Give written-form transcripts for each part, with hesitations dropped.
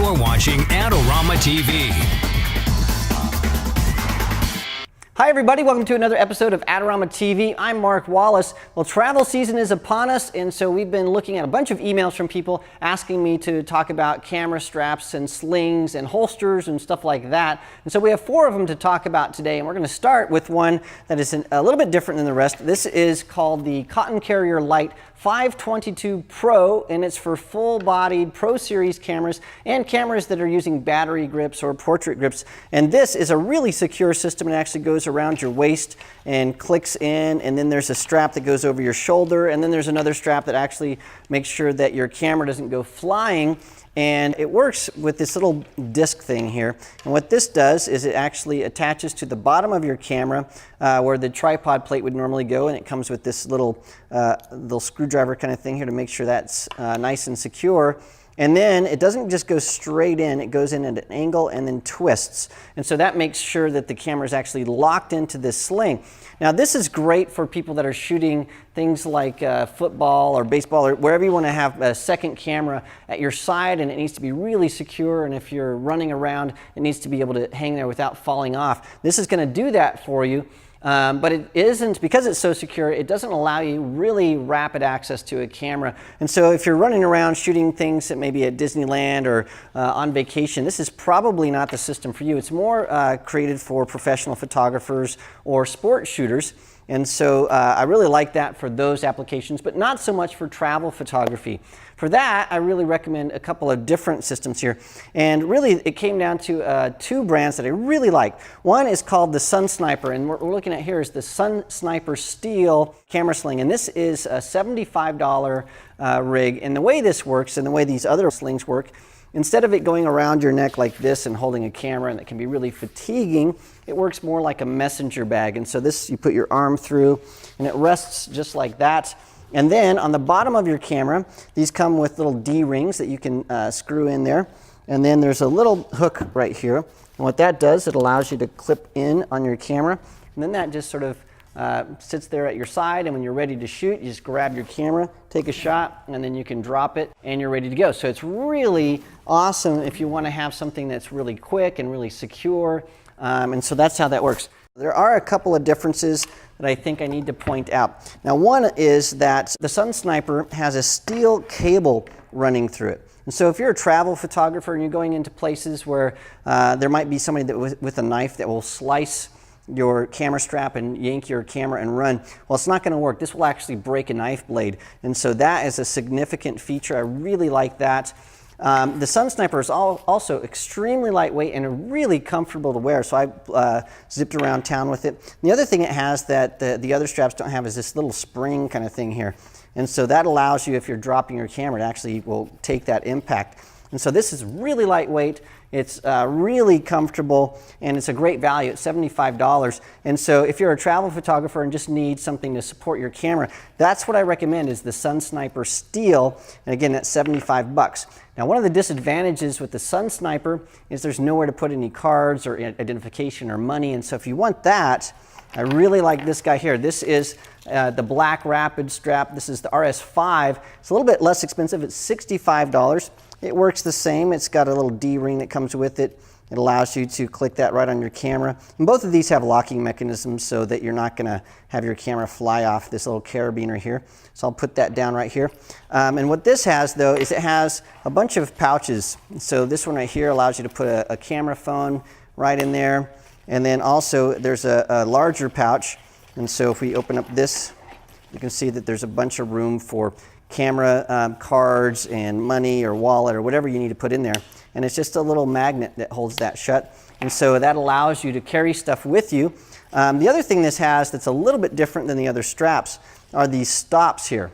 You're watching Adorama TV. Hi everybody, welcome to another episode of Adorama TV. I'm Mark Wallace. Well, travel season is upon us, and so we've been looking at a bunch of emails from people asking me to talk about camera straps and slings and holsters and stuff like that. And so we have 4 of them to talk about today, and we're going to start with one that is a little bit different than the rest. This is called the Cotton Carrier Lite 522 Pro, and it's for full-bodied Pro Series cameras and cameras that are using battery grips or portrait grips. And this is a really secure system. It actually goes around your waist and clicks in, and then there's a strap that goes over your shoulder, and then there's another strap that actually makes sure that your camera doesn't go flying. And it works with this little disc thing here. And what this does is it actually attaches to the bottom of your camera where the tripod plate would normally go, and it comes with this little screwdriver kind of thing here to make sure that's nice and secure. And then it doesn't just go straight in, it goes in at an angle and then twists. And so that makes sure that the camera is actually locked into this sling. Now this is great for people that are shooting things like football or baseball or wherever you want to have a second camera at your side, and it needs to be really secure, and if you're running around it needs to be able to hang there without falling off. This is going to do that for you. But it isn't, because it's so secure, it doesn't allow you really rapid access to a camera. And so if you're running around shooting things that maybe at Disneyland or on vacation, this is probably not the system for you. It's more created for professional photographers or sport shooters. And so I really like that for those applications, but not so much for travel photography. For that, I really recommend a couple of different systems here. And really, it came down to 2 brands that I really like. One is called the Sun Sniper, and what we're looking at here is the Sun Sniper Steel camera sling. And this is a $75 rig. And the way this works, and the way these other slings work, instead of it going around your neck like this and holding a camera, and that can be really fatiguing, it works more like a messenger bag. And so this, you put your arm through, and it rests just like that. And then on the bottom of your camera, these come with little D-rings that you can screw in there. And then there's a little hook right here. And what that does, it allows you to clip in on your camera. And then that just sort of sits there at your side, and when you're ready to shoot, you just grab your camera, take a shot, and then you can drop it, and you're ready to go. So it's really awesome if you want to have something that's really quick and really secure. And so that's how that works. There are a couple of differences that I think I need to point out. Now, one is that the Sun Sniper has a steel cable running through it. And so if you're a travel photographer and you're going into places where there might be somebody that with a knife that will slice your camera strap and yank your camera and run, well, it's not going to work. This will actually break a knife blade. And so that is a significant feature. I really like that. The Sun Sniper is also extremely lightweight and really comfortable to wear, so I zipped around town with it. The other thing it has that the other straps don't have is this little spring kind of thing here. And so that allows you, if you're dropping your camera, it actually will take that impact. And so this is really lightweight, it's really comfortable, and it's a great value at $75. And so if you're a travel photographer and just need something to support your camera, that's what I recommend, is the Sun Sniper Steel, and again, that's 75 bucks. Now, one of the disadvantages with the Sun Sniper is there's nowhere to put any cards or identification or money, and so if you want that, I really like this guy here. This is the Black Rapid strap. This is the RS5. It's a little bit less expensive. It's $65. It works the same. It's got a little D-ring that comes with it. It allows you to click that right on your camera. And both of these have locking mechanisms so that you're not going to have your camera fly off this little carabiner here. So I'll put that down right here. And what this has, though, is it has a bunch of pouches. So this one right here allows you to put a camera phone right in there. And then also there's a larger pouch. And so if we open up this, you can see that there's a bunch of room for camera cards and money or wallet or whatever you need to put in there. And it's just a little magnet that holds that shut. And so that allows you to carry stuff with you. The other thing this has that's a little bit different than the other straps are these stops here.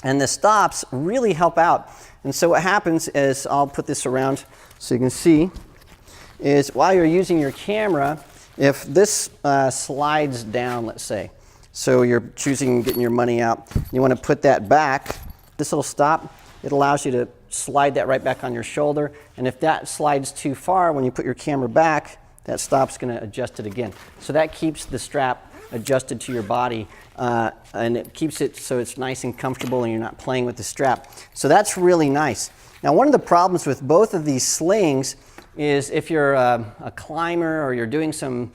And the stops really help out. And so what happens is, I'll put this around so you can see, is while you're using your camera, if this slides down, let's say, so you're choosing getting your money out, you want to put that back, this little stop, it allows you to slide that right back on your shoulder, and if that slides too far when you put your camera back, that stop's going to adjust it again. So that keeps the strap adjusted to your body, and it keeps it so it's nice and comfortable and you're not playing with the strap. So that's really nice. Now, one of the problems with both of these slings is if you're a climber or you're doing some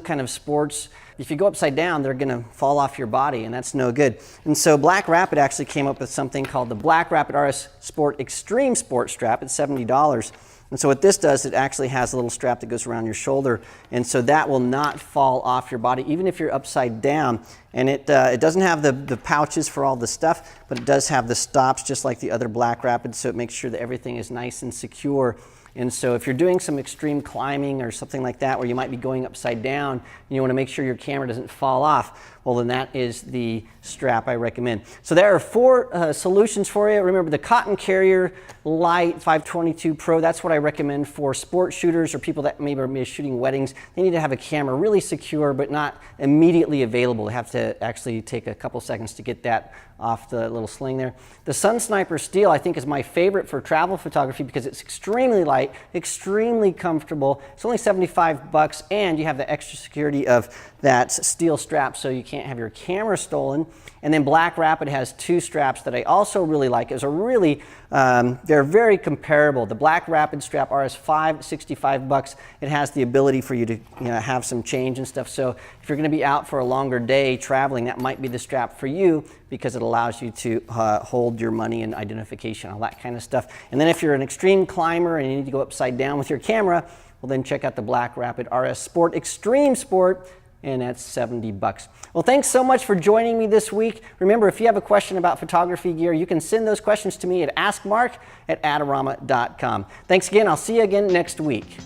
kind of sports, if you go upside down, they're going to fall off your body, and that's no good. And so Black Rapid actually came up with something called the Black Rapid RS Sport Extreme Sport Strap. It's $70. And so what this does, it actually has a little strap that goes around your shoulder, and so that will not fall off your body, even if you're upside down. And it doesn't have the pouches for all the stuff, but it does have the stops just like the other Black Rapid, so it makes sure that everything is nice and secure. And so if you're doing some extreme climbing or something like that where you might be going upside down and you want to make sure your camera doesn't fall off, well, then that is the strap I recommend. So there are 4 solutions for you. Remember, the Cotton Carrier Light 522 Pro, that's what I recommend for sport shooters or people that maybe are shooting weddings. They need to have a camera really secure but not immediately available. They have to actually take a couple seconds to get that off the little sling there. The Sun Sniper Steel, I think, is my favorite for travel photography because it's extremely light, extremely comfortable. It's only $75, and you have the extra security of that steel strap so you can't have your camera stolen. And then Black Rapid has 2 straps that I also really like. They're very comparable. The Black Rapid strap RS5, $65. It has the ability for you to have some change and stuff. So if you're going to be out for a longer day traveling, that might be the strap for you because it allows you to hold your money and identification, all that kind of stuff. And then if you're an extreme climber and you need to go upside down with your camera, well, then check out the Black Rapid RS Sport Extreme Sport, and that's $70. Well, thanks so much for joining me this week. Remember, if you have a question about photography gear, you can send those questions to me at askmark@adorama.com. Thanks again. I'll see you again next week.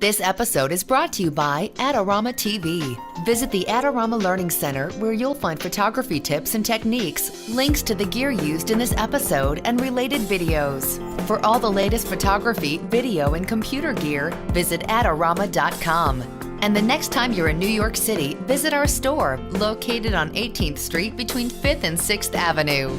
This episode is brought to you by Adorama TV. Visit the Adorama Learning Center where you'll find photography tips and techniques, links to the gear used in this episode, and related videos. For all the latest photography, video, and computer gear, visit Adorama.com. And the next time you're in New York City, visit our store located on 18th Street between 5th and 6th Avenue.